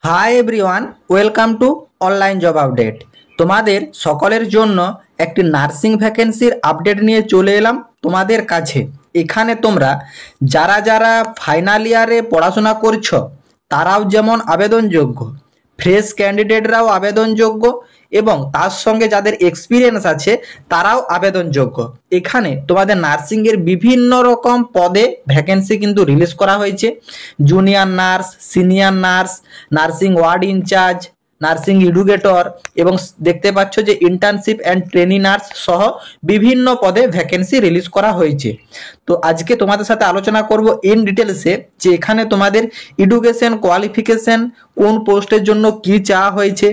Hi everyone, welcome to online job update. তোমাদের সকলের জন্য একটি নার্সিং ভ্যাকেন্সির আপডেট নিয়ে চলে এলাম তোমাদের কাছে। এখানে তোমরা যারা যারা ফাইনাল ইয়ারে পড়াশোনা করছো তারাও যেমন আবেদনযোগ্য, ফ্রেশ ক্যান্ডিডেটরাও আবেদনযোগ্য এবং তার সঙ্গে যাদের এক্সপিরিয়েন্স আছে তারাও আবেদনযোগ্য। এখানে তোমাদের নার্সিংয়ের বিভিন্ন রকম পদে ভ্যাকেন্সি কিন্তু রিলিজ করা হয়েছে। Junior nurse, senior nurse, nursing ward in charge, nursing educator এবং দেখতে পাচ্ছ যে ইন্টার্নশিপ অ্যান্ড ট্রেনি নার্স সহ বিভিন্ন পদে ভ্যাকেন্সি রিলিজ করা হয়েছে। তো আজকে তোমাদের সাথে আলোচনা করব ইন ডিটেলসে যে এখানে তোমাদের এডুকেশন কোয়ালিফিকেশন, কোন পোস্টের জন্য কি চাওয়া হয়েছে,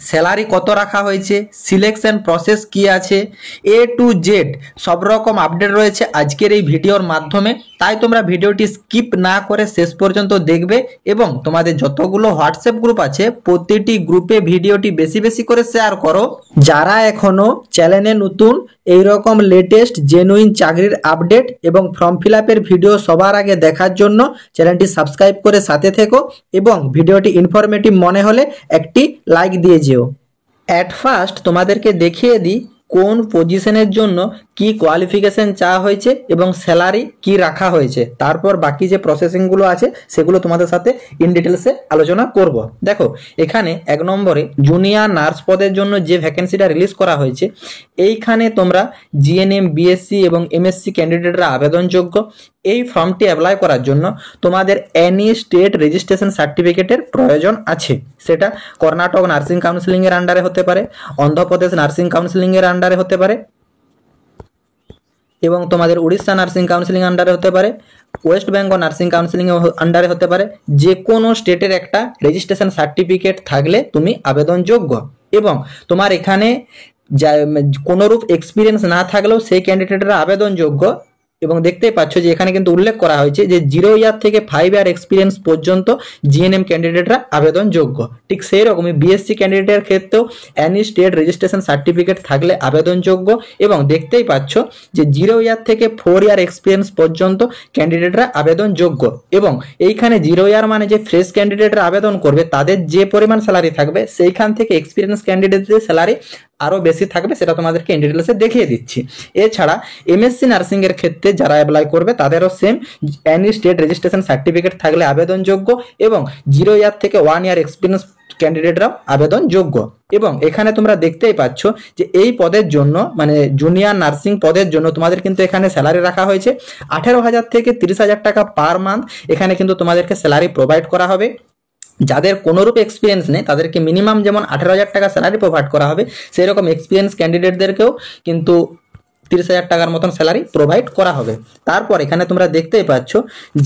স্যালারি কত রাখা হয়েছে, সিলেকশন প্রসেস কি আছে, এ টু জেড সব রকম আপডেট রয়েছে আজকের এই ভিডিওর মাধ্যমে। তাই তোমরা ভিডিওটি স্কিপ না করে শেষ পর্যন্ত দেখবে এবং তোমাদের যতগুলো হোয়াটসঅ্যাপ গ্রুপ আছে প্রতিটি গ্রুপে ভিডিওটি বেশি বেশি করে শেয়ার করো। যারা এখনো চ্যানেলে নতুন, এই রকম লেটেস্ট জেনুইন চাকরির আপডেট এবং ফর্ম ফিল আপের ভিডিও সবার আগে দেখার জন্য চ্যানেলটি সাবস্ক্রাইব করে সাথে থেকো এবং ভিডিওটি ইনফরমেটিভ মনে হলে একটি লাইক দিয়ে যেও। অ্যাট ফার্স্ট তোমাদেরকে দেখিয়ে দিই কোন পজিশনের জন্য কি কোয়ালিফিকেশন চাওয়া হয়েছে এবং স্যালারি কি রাখা হয়েছে, তারপর বাকি যে প্রসেসিংগুলো আছে সেগুলো তোমাদের সাথে ইন ডিটেলসে আলোচনা করব। দেখো এখানে এক নম্বরে জুনিয়র নার্স পদের জন্য যে ভ্যাকেন্সিটা রিলিজ করা হয়েছে, এইখানে তোমরা জিএনএম, বিএসসি এবং এমএসসি ক্যান্ডিডেটরা আবেদনযোগ্য। এই ফর্মটি অ্যাপ্লাই করার জন্য তোমাদের এনি স্টেট রেজিস্ট্রেশন সার্টিফিকেটের প্রয়োজন আছে। সেটা কর্ণাটক নার্সিং কাউন্সিলিংয়ের আন্ডারে হতে পারে, অন্ধ্রপ্রদেশ নার্সিং কাউন্সিলিংয়ের আন্ডারে হতে পারে এবং তোমাদের উড়িষ্যা নার্সিং কাউন্সিলিং আন্ডারে হতে পারে, ওয়েস্ট বেঙ্গল নার্সিং কাউন্সিলিং আন্ডারে হতে পারে। যে কোনো স্টেটের একটা রেজিস্ট্রেশন সার্টিফিকেট থাকলে তুমি আবেদনযোগ্য এবং তোমার এখানে কোনোরূপ এক্সপিরিয়েন্স না থাকলেও সেই ক্যান্ডিডেটরা আবেদনযোগ্য। এবং দেখতেই পাচ্ছ যে এখানে কিন্তু উল্লেখ করা হয়েছে যে 0 ইয়ার থেকে 5 ইয়ার এক্সপিরিয়েন্স পর্যন্ত জিএনএম ক্যান্ডিডেটরা আবেদনযোগ্য। ঠিক সেই রকমই বিএসসি ক্যান্ডিডেটের ক্ষেত্রেও অ্যানি স্টেট রেজিস্ট্রেশন সার্টিফিকেট থাকলে আবেদনযোগ্য এবং দেখতেই পাচ্ছ যে 0 ইয়ার থেকে 4 ইয়ার এক্সপিরিয়েন্স পর্যন্ত ক্যান্ডিডেটরা আবেদনযোগ্য। এবং এইখানে 0 ইয়ার মানে যে ফ্রেশ ক্যান্ডিডেটরা আবেদন করবে তাদের যে পরিমাণ স্যালারি থাকবে সেইখান থেকে এক্সপিরিয়েন্স ক্যান্ডিডেটদের স্যালারি আরও বেশি থাকবে, সেটা তোমাদেরকে ইন ডিটেলসে দেখিয়ে দিচ্ছি। এছাড়া এমএসসি নার্সিং এর ক্ষেত্রে যারা অ্যাপ্লাই করবে তাদেরও same any state registration certificate থাকলে আবেদনযোগ্য এবং 0 ইয়ার থেকে 1 ইয়ার এক্সপিরিয়েন্স ক্যান্ডিডেটরাও আবেদনযোগ্য। এবং এখানে তোমরা দেখতেই পাচ্ছ যে এই পদের জন্য মানে জুনিয়র নার্সিং পদের জন্য তোমাদের কিন্তু এখানে স্যালারি রাখা হয়েছে 18,000 থেকে 30,000 টাকা পার মান্থ। এখানে কিন্তু তোমাদেরকে স্যালারি প্রোভাইড করা হবে। যাদের কোনোরূপ এক্সপিরিয়েন্স নেই তাদেরকে মিনিমাম যেমন 18,000 টাকা স্যালারি প্রোভাইড করা হবে, সেই রকম এক্সপিরিয়েন্স ক্যান্ডিডেটদেরকেও কিন্তু 30,000 টাকার মতন স্যালারি প্রোভাইড করা হবে। তারপর এখানে তোমরা দেখতেই পাচ্ছ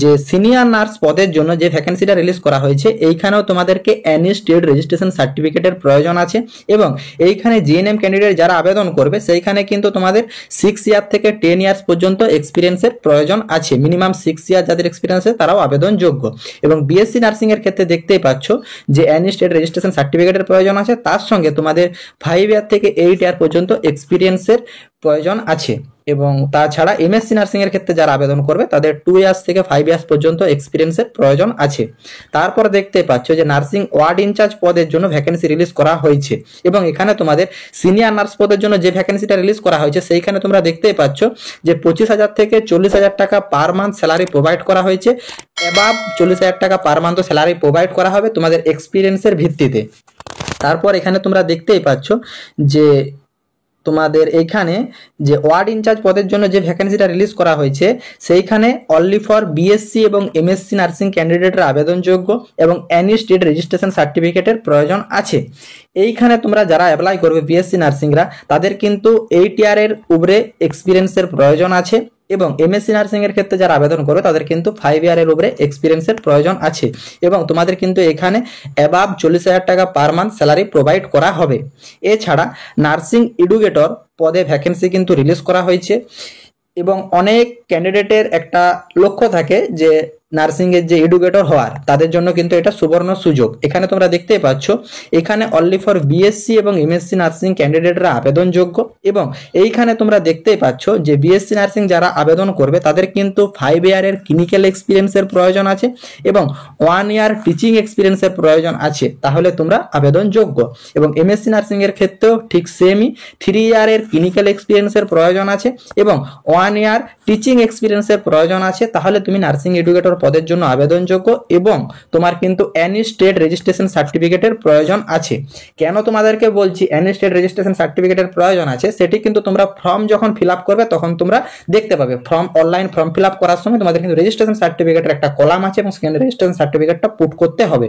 যে সিনিয়র নার্স পদের জন্য যে ভ্যাকেন্সিটা রিলিজ করা হয়েছে এইখানেও তোমাদেরকে অ্যানি স্টেট রেজিস্ট্রেশন সার্টিফিকেটের প্রয়োজন আছে এবং এইখানে জিএনএম ক্যান্ডিডেট যারা আবেদন করবে সেইখানে কিন্তু তোমাদের 6 ইয়ার থেকে 10 ইয়ার্স পর্যন্ত এক্সপিরিয়েন্সের প্রয়োজন আছে। মিনিমাম 6 ইয়ার যাদের এক্সপিরিয়েন্স আছে তারাও আবেদনযোগ্য। এবং বিএসসি নার্সিং এর ক্ষেত্রে দেখতেই পাচ্ছ যে অ্যানি স্টেট রেজিস্ট্রেশন সার্টিফিকেটের প্রয়োজন আছে, তার সঙ্গে তোমাদের 5 ইয়ার থেকে 8 ইয়ার পর্যন্ত এক্সপিরিয়েন্সের প্রয়োজন আছে। এবং তাছাড়া এমএসসি নার্সিং এর ক্ষেত্রে যারা আবেদন করবে তাদের 2 ইয়ার্স থেকে 5 ইয়ার্স পর্যন্ত এক্সপিরিয়েন্সের প্রয়োজন আছে। তারপর দেখতে পাচ্ছ যে নার্সিং ওয়ার্ড ইনচার্জ পদের জন্য ভ্যাকেন্সি রিলিজ করা হয়েছে এবং এখানে তোমাদের সিনিয়র নার্স পদের জন্য যে ভ্যাকেন্সিটা রিলিজ করা হয়েছে সেইখানে তোমরা দেখতেই পাচ্ছ যে 25,000 থেকে 40,000 টাকা পার মান্থ স্যালারি প্রোভাইড করা হয়েছে। অ্যাবাভ 40,000 টাকা পার মান্থ স্যালারি প্রোভাইড করা হবে তোমাদের এক্সপিরিয়েন্সের ভিত্তিতে। তারপর এখানে তোমরা দেখতেই পাচ্ছ যে তোমাদের এইখানে যে ওয়ার্ড ইনচার্জ পদের জন্য যে ভ্যাকেন্সিটা রিলিজ করা হয়েছে সেইখানে অনলি ফর বিএসসি এবং এমএসসি নার্সিং ক্যান্ডিডেটরা আবেদনযোগ্য এবং অ্যানি স্টেট রেজিস্ট্রেশন সার্টিফিকেটের প্রয়োজন আছে। এইখানে তোমরা যারা অ্যাপ্লাই করবে বিএসসি নার্সিংরা তাদের কিন্তু 8 ইয়ারের উপরে এক্সপিরিয়েন্সের প্রয়োজন আছে এবং এমএসসি নার্সিং এর ক্ষেত্রে যারা আবেদন করবে তাদের কিন্তু 5 ইয়ারের উপরে এক্সপিরিয়েন্সের প্রয়োজন আছে এবং তোমাদের কিন্তু এখানে অ্যাবাভ 40,000 টাকা পার মান্থ স্যালারি প্রোভাইড করা হবে। এছাড়া নার্সিং এডুকেটর পদে ভ্যাকেন্সি কিন্তু রিলিজ করা হয়েছে এবং অনেক ক্যান্ডিডেটের একটা লক্ষ্য থাকে যে নার্সিং এর যে এডুকেটর হওয়ার তাদের জন্য কিন্তু এটা সুবর্ণ সুযোগ। এখানে তোমরা দেখতেই পাচ্ছ এখানে অনলি ফর বিএসসি এবং এমএসসি নার্সিং ক্যান্ডিডেটরা আবেদনযোগ্য, এবং এইখানে তোমরা দেখতেই পাচ্ছ যে বিএসসি নার্সিং যারা আবেদন করবে তাদের কিন্তু 5 ইয়ারের ক্লিনিক্যাল এক্সপিরিয়েন্সের প্রয়োজন আছে এবং 1 ইয়ার টিচিং এক্সপিরিয়েন্সের প্রয়োজন আছে, তাহলে তোমরা আবেদনযোগ্য। এবং এমএসসি নার্সিং এর ক্ষেত্রেও ঠিক সেমই 3 ইয়ারের ক্লিনিক্যাল এক্সপিরিয়েন্সের প্রয়োজন আছে এবং 1 ইয়ার টিচিং এক্সপিরিয়েন্সের প্রয়োজন আছে, তাহলে তুমি নার্সিং এডুকেটর পদের জন্য আবেদনযোগ্য। এবং তোমার কিন্তু অ্যানি স্টেট রেজিস্ট্রেশন সার্টিফিকেটের প্রয়োজন আছে। কেন তোমাদেরকে বলছি অ্যানি স্টেট রেজিস্ট্রেশন সার্টিফিকেটের প্রয়োজন আছে, সেটি কিন্তু তোমরা ফর্ম যখন ফিল আপ করবে তখন তোমরা দেখতে পাবে। অনলাইন ফর্ম ফিল আপ করার সময় তোমাদের কিন্তু রেজিস্ট্রেশন সার্টিফিকেটের একটা কলাম আছে এবং সেখানে রেজিস্ট্রেশন সার্টিফিকেটটা পুট করতে হবে।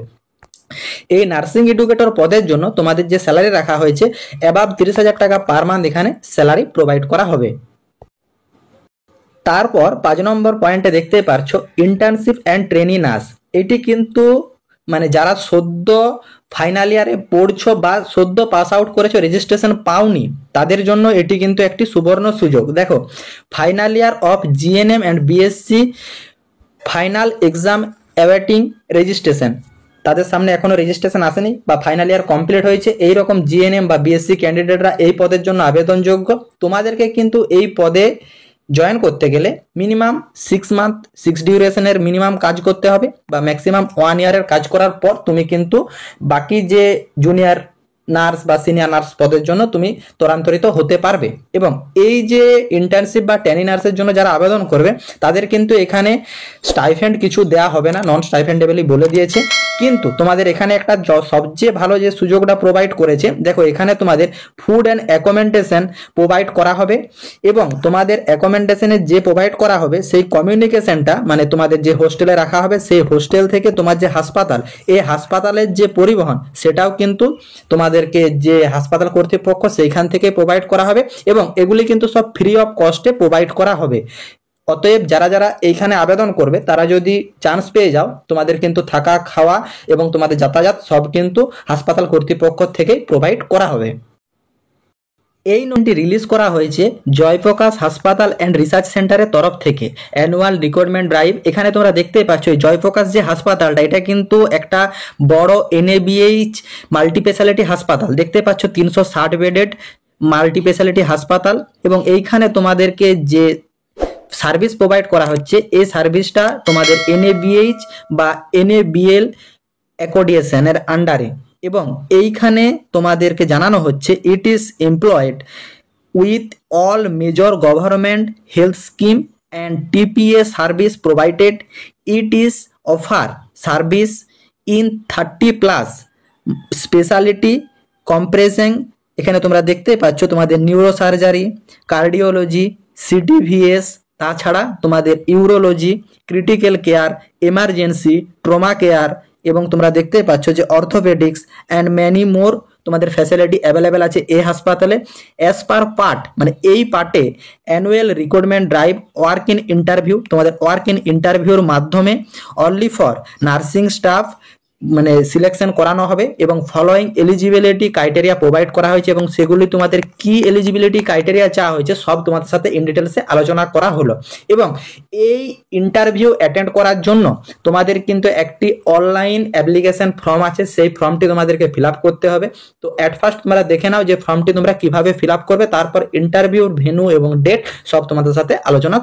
এই নার্সিং এডুকেটর পদের জন্য তোমাদের যে স্যালারি রাখা হয়েছে অ্যাবাভ 30,000 টাকা পার মান্থ এখানে স্যালারি প্রোভাইড করা হবে। তারপর 5 নম্বর পয়েন্টে দেখতে পাচ্ছ ইন্টার্নশিপ অ্যান্ড ট্রেনি নার্স। এটি কিন্তু মানে যারা সদ্য ফাইনাল ইয়ারে পড়ছো বা সদ্য পাস আউট করেছো, রেজিস্ট্রেশন পাওনি, তাদের জন্য এটি কিন্তু একটি সুবর্ণ সুযোগ। দেখো, final year of GNM and BSc final exam awaiting registration, তাদের সামনে এখনো রেজিস্ট্রেশন আসেনি বা ফাইনাল ইয়ার কমপ্লিট হয়েছে, এইরকম জিএনএম বা বিএসসি ক্যান্ডিডেটরা এই পদের জন্য আবেদনযোগ্য। তোমাদেরকে কিন্তু এই পদে জয়েন করতে গেলে মিনিমাম 6 মান্থ 6 ডিউরেশনের মিনিমাম কাজ করতে হবে বা ম্যাক্সিমাম 1 ইয়ারের কাজ করার পর তুমি কিন্তু বাকি যে জুনিয়র নার্স বা সিনিয়র নার্স পদের জন্য তুমি ত্বরান্তরিত হতে পারবে। এবং এই যে ইন্টার্নশিপ বা ট্রেনি নার্সের জন্য যারা আবেদন করবে তাদের কিন্তু এখানে স্টাইফেন্ড কিছু দেওয়া হবে না, নন স্টাইফেন্ডেবলই বলে দিয়েছে। কিন্তু তোমাদের এখানে একটা সবচেয়ে ভালো যে সুযোগটা প্রোভাইড করেছে, দেখো এখানে তোমাদের ফুড অ্যান্ড অ্যাকোমোডেশন প্রোভাইড করা হবে এবং তোমাদের অ্যাকোমোডেশনে যে প্রোভাইড করা হবে সেই কমিউনিকেশনটা মানে তোমাদের যে হোস্টেলে রাখা হবে সেই হোস্টেল থেকে তোমার যে হাসপাতাল, এই হাসপাতালের যে পরিবহন সেটাও কিন্তু তোমাদেরকে যে হাসপাতাল কর্তৃপক্ষ সেইখান থেকে প্রোভাইড করা হবে এবং এগুলি কিন্তু সব ফ্রি অফ কস্টে প্রোভাইড করা হবে। অতএব যারা যারা এইখানে আবেদন করবে তারা যদি চান্স পেয়ে যাও, তোমাদের কিন্তু থাকা খাওয়া এবং তোমাদের যাতায়াত সব কিন্তু হাসপাতাল কর্তৃপক্ষ থেকে প্রোভাইড করা হবে। এই নোটটি রিলিজ করা হয়েছে জয়প্রকাশ হাসপাতাল অ্যান্ড রিসার্চ সেন্টারের তরফ থেকে অ্যানুয়াল রিক্রুটমেন্ট ড্রাইভ। এখানে তোমরা দেখতেই পাচ্ছ এই জয়প্রকাশ যে হাসপাতালটা, এটা কিন্তু একটা বড় এনএবিএইচ মাল্টিস্পেশালিটি হাসপাতাল। দেখতে পাচ্ছ 360 বেডেড মাল্টিস্পেশালিটি হাসপাতাল এবং এইখানে তোমাদেরকে যে সার্ভিস প্রোভাইড করা হচ্ছে এই সার্ভিসটা তোমাদের এনএবিএইচ বা এনএবিএল অ্যাকোডিয়েশনের আন্ডারে। এবং এইখানে তোমাদেরকে জানানো হচ্ছে it is employed with all major government health scheme and TPA service provided. It is offer service in 30+ speciality comprising, এখানে তোমরা দেখতে পাচ্ছ তোমাদের নিউরোসার্জারি, কার্ডিওলজি, সিটিভিএস, তাছাড়া তোমাদের urology, critical care, emergency, trauma care এবং তোমরা দেখতে পাচ্ছ যে অর্থোপেডিক্স অ্যান্ড ম্যানি মোর তোমাদের ফ্যাসিলিটি অ্যাভেলেবেল আছে এই হাসপাতালে। অ্যাজ পার পার্ট মানে এই পার্টে annual recruitment drive work in interview, তোমাদের ওয়ার্ক ইন ইন্টারভিউর মাধ্যমে অনলি ফর নার্সিং স্টাফ মানে সিলেকশন করানো হবে এবং ফলোয়িং এলিজিবিলিটি ক্রাইটেরিয়া প্রোভাইড করা হয়েছে এবং সেগুলি তোমাদের কি এলিজিবিলিটি ক্রাইটেরিয়া চাওয়া হয়েছে সব তোমাদের সাথে ইন ডিটেলসে আলোচনা করা হলো। এবং এই ইন্টারভিউ অ্যাটেন্ড করার জন্য তোমাদের কিন্তু একটি অনলাইন অ্যাপ্লিকেশন ফর্ম আছে, সেই ফর্মটি তোমাদেরকে ফিল আপ করতে হবে। তো অ্যাট ফার্স্ট তোমরা দেখে নাও যে ফর্মটি তোমরা কিভাবে ফিল আপ করবে, তারপর ইন্টারভিউর ভেন্যু এবং ডেট সব তোমাদের সাথে আলোচনা।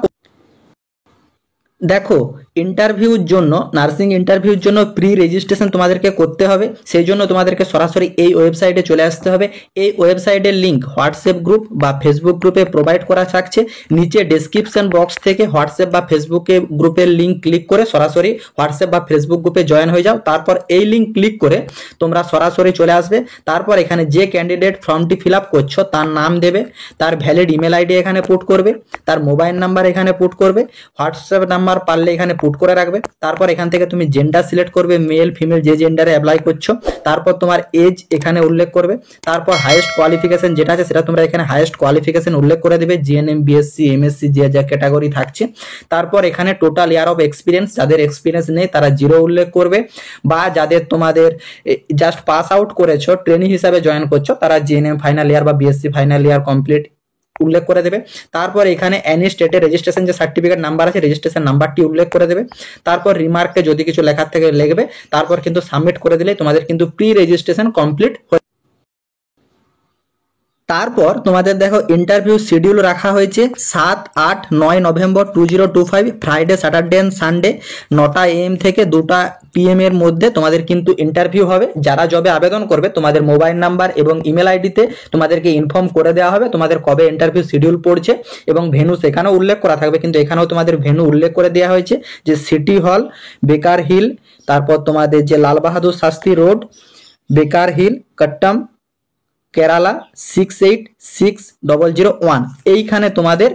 দেখো, ইন্টারভিউর জন্য নার্সিং ইন্টারভিউর জন্য প্রি রেজিস্ট্রেশন তোমাদেরকে করতে হবে, সেই জন্য তোমাদেরকে সরাসরি এই ওয়েবসাইটে চলে আসতে হবে। এই ওয়েবসাইটের লিঙ্ক হোয়াটসঅ্যাপ গ্রুপ বা ফেসবুক গ্রুপে প্রোভাইড করা থাকছে। নিচে ডেসক্রিপশন বক্স থেকে হোয়াটসঅ্যাপ বা ফেসবুকে গ্রুপের লিঙ্ক ক্লিক করে সরাসরি হোয়াটসঅ্যাপ বা ফেসবুক গ্রুপে জয়েন হয়ে যাও। তারপর এই লিঙ্ক ক্লিক করে তোমরা সরাসরি চলে আসবে। তারপর এখানে যে ক্যান্ডিডেট ফর্মটি ফিল আপ করছো তার নাম দেবে, তার ভ্যালিড ইমেল আইডি এখানে পুট করবে, তার মোবাইল নাম্বার এখানে পুট করবে, হোয়াটসঅ্যাপ নাম্বার পারলে এখানে পুট করে রাখবে। তারপর এখান থেকে তুমি জেন্ডার সিলেক্ট করবে, মেল ফিমেল যে জেন্ডারে অ্যাপ্লাই করছো। তারপর তোমার এজ এখানে উল্লেখ করবে। তারপর হাইয়েস্ট কোয়ালিফিকেশন যেটা আছে সেটা তোমরা এখানে হাইয়েস্ট কোয়ালিফিকেশন উল্লেখ করে দেবে, জিএনএম, বিএসসি, এমএসসি যে যা ক্যাটাগরি থাকছে। তারপর এখানে টোটাল ইয়ার অফ এক্সপিরিয়েন্স, যাদের এক্সপিরিয়েন্স নেই তারা 0 উল্লেখ করবে, বা যাদের তোমাদের জাস্ট পাস আউট করেছো ট্রেনিং হিসাবে জয়েন করছো তারা জিএনএম ফাইনাল ইয়ার বা বিএসসি ফাইনাল ইয়ার কমপ্লিট উল্লেখ করে দেবে। তারপর এখানে এনি স্টেটের রেজিস্ট্রেশন যে সার্টিফিকেট নাম্বার আছে রেজিস্ট্রেশন নাম্বারটি উল্লেখ করে দেবে। তারপর রিমার্কে যদি কিছু লেখার থেকে লিখবে, তারপর কিন্তু সাবমিট করে দিলে তোমাদের কিন্তু প্রি রেজিস্ট্রেশন কমপ্লিট হয়ে। তারপর তোমাদের দেখো ইন্টারভিউ শিডিউল রাখা হয়েছে 7, 8, 9 November 2025 Friday, Saturday and Sunday 9টা AM থেকে 2টা PM এর মধ্যে তোমাদের কিন্তু ইন্টারভিউ হবে। যারা জবে আবেদন করবে তোমাদের মোবাইল নাম্বার এবং ইমেল আইডিতে তোমাদেরকে ইনফর্ম করে দেওয়া হবে তোমাদের কবে ইন্টারভিউ শিডিউল পড়ছে এবং ভেন্যু সেখানেও উল্লেখ করা থাকবে, কিন্তু এখানেও তোমাদের ভেন্যু উল্লেখ করে দেওয়া হয়েছে যে সিটি হল, বেকার হিল, তারপর তোমাদের যে লাল বাহাদুর শাস্ত্রী রোড, বেকার হিল, কট্টম, কেরালা 686001, এইখানে তোমাদের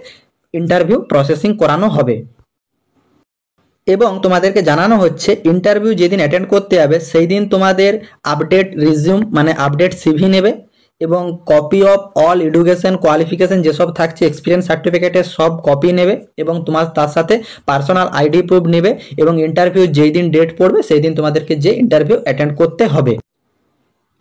ইন্টারভিউ প্রসেসিং করানো হবে। এবং তোমাদেরকে জানানো হচ্ছে ইন্টারভিউ যেদিন অ্যাটেন্ড করতে যাবে সেই দিন তোমাদের আপডেট রিজিউম মানে আপডেট সিভি নেবে এবং copy of all education qualification যেসব থাকছে এক্সপিরিয়েন্স সার্টিফিকেটের সব কপি নেবে এবং তোমার তার সাথে পার্সোনাল আইডি প্রুফ নেবে এবং ইন্টারভিউ যেই দিন ডেট পড়বে সেই দিন তোমাদেরকে যে ইন্টারভিউ অ্যাটেন্ড করতে হবে।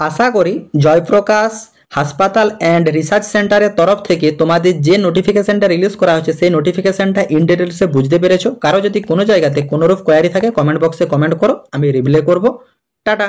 আশা করি জয়প্রকাশ হাসপাতাল অ্যান্ড রিসার্চ সেন্টারের তরফ থেকে তোমাদের যে নোটিফিকেশনটা রিলিজ করা হচ্ছে সেই নোটিফিকেশনটা ইন ডিটেলসে বুঝতে পেরেছো। কারো যদি কোনো জায়গাতে কোনোরূপ কোয়ারি থাকে কমেন্ট বক্সে কমেন্ট করো, আমি রিপ্লাই করব। টাটা।